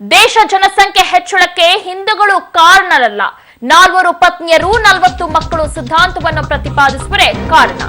ದೇಶ ಜನಸಂಖ್ಯೆ ಹೆಚ್ಚಳಕ್ಕೆ ಹಿಂದೂಗಳು ಕಾರಣರಲ್ಲ. 4 ಪತ್ನಿಯರು 40 ಮಕ್ಕಳು ಸಿದ್ಧಾಂತವನ್ನು ಪ್ರತಿಪಾದಿಸುವರೇ ಕಾರಣ.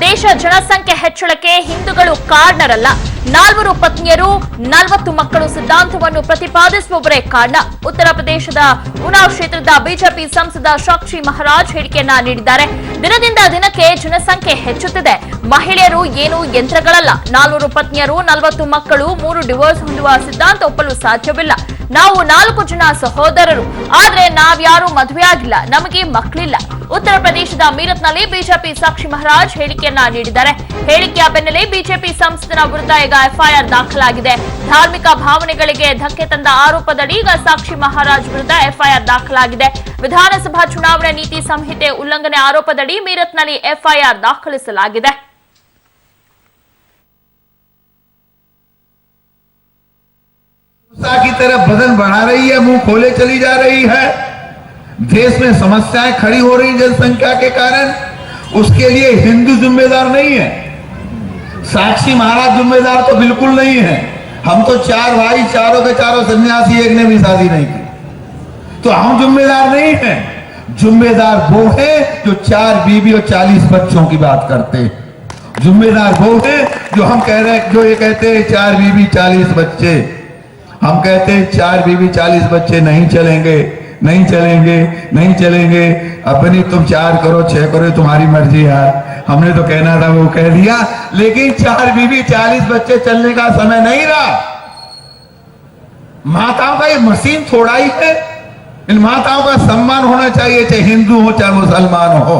ದೇಶ ಜನಸಂಖ್ಯೆ ಹೆಚ್ಚಳಕ್ಕೆ ಹಿಂದೂಗಳು ಕಾರಣರಲ್ಲ. 4 ಪತ್ನಿಯರು 40 ಮಕ್ಕಳು ಸಿದ್ಧಾಂತವನ್ನು ಪ್ರತಿಪಾದಿಸುವವರೇ ಕಾರಣ. ಉತ್ತರ ಪ್ರದೇಶದ ಉನ್ನಾವ್ ಕ್ಷೇತ್ರದ ಬಿಜೆಪಿ ಸಂಸದ ಸಾಕ್ಷಿ ಮಹಾರಾಜ್ ಹೇಳಿಕೆಯನ್ನ ನೀಡಿದ್ದಾರೆ. ದಿನದಿಂದ ದಿನಕ್ಕೆ ಜನಸಂಖ್ಯೆ ಹೆಚ್ಚುತ್ತಿದೆ. ಮಹಿಳೆಯರು ಏನು ಯಂತ್ರಗಳಲ್ಲ. 4 ಪತ್ನಿಯರು 40 ಮಕ್ಕಳು 3 ಡಿವೋರ್ಸ್ ಹೊಂದುವ ಸಿದ್ಧಾಂತ ಒಪ್ಪಲು ಸಾಧ್ಯವಿಲ್ಲ. ನಾವು 4 ಜನ ಸಹೋದರರು, ಆದ್ರೆ ನಾವ್ಯಾರೂ ಮದುವೆಯಾಗಿಲ್ಲ, ನಮಗೆ ಮಕ್ಕಳಿಲ್ಲ. ಉತ್ತರ ಪ್ರದೇಶದ ಮೀರತ್ನಲ್ಲಿ ಬಿಜೆಪಿ ಸಾಕ್ಷಿ ಮಹಾರಾಜ್ ಹೇಳಿಕೆಯನ್ನ ನೀಡಿದ್ದಾರೆ. ಹೇಳಿಕೆಯ ಬೆನ್ನಲ್ಲೇ ಬಿಜೆಪಿ ಸಂಸದನ ವಿರುದ್ಧ ಈಗ ಎಫ್ಐಆರ್ ದಾಖಲಾಗಿದೆ. ಧಾರ್ಮಿಕ ಭಾವನೆಗಳಿಗೆ ಧಕ್ಕೆ ತಂದ ಆರೋಪದಡಿ ಈಗ ಸಾಕ್ಷಿ ಮಹಾರಾಜ್ ವಿರುದ್ಧ ಎಫ್ಐಆರ್ ದಾಖಲಾಗಿದೆ. ವಿಧಾನಸಭಾ ಚುನಾವಣಾ ನೀತಿ ಸಂಹಿತೆ ಉಲ್ಲಂಘನೆ ಆರೋಪದಡಿ ಮೀರತ್ನಲ್ಲಿ ಎಫ್ಐಆರ್ ದಾಖಲಿಸಲಾಗಿದೆ. की तरफ बदन बढ़ा रही है, मुंह खोले चली जा रही है। देश में समस्याएं खड़ी हो रही जनसंख्या के कारण, उसके लिए हिंदू जिम्मेदार नहीं है, साक्षी महाराज जिम्मेदार तो बिल्कुल नहीं है। हम तो 4 भाई, चारों के चारों सन्यासी, एक ने भी शादी नहीं की, तो हम जिम्मेदार नहीं हैं। जिम्मेदार वो है जो 4 बीवी और 40 बच्चों की बात करते हैं। जिम्मेदार वो है जो हम कह रहे हैं, जो ये कहते हैं 4 बीवी 40 बच्चे। हम कहते हैं 4 बीवी 40 बच्चे नहीं चलेंगे, नहीं चलेंगे, नहीं चलेंगे। अपनी तुम 4 करो 6 करो, तुम्हारी मर्जी यार। हमने तो कहना था वो कह दिया, लेकिन 4 बीवी 40 बच्चे चलने का समय नहीं रहा। माताओं का ये मशीन थोड़ा ही है। इन माताओं का सम्मान होना चाहिए, चाहे हिंदू हो चाहे मुसलमान हो।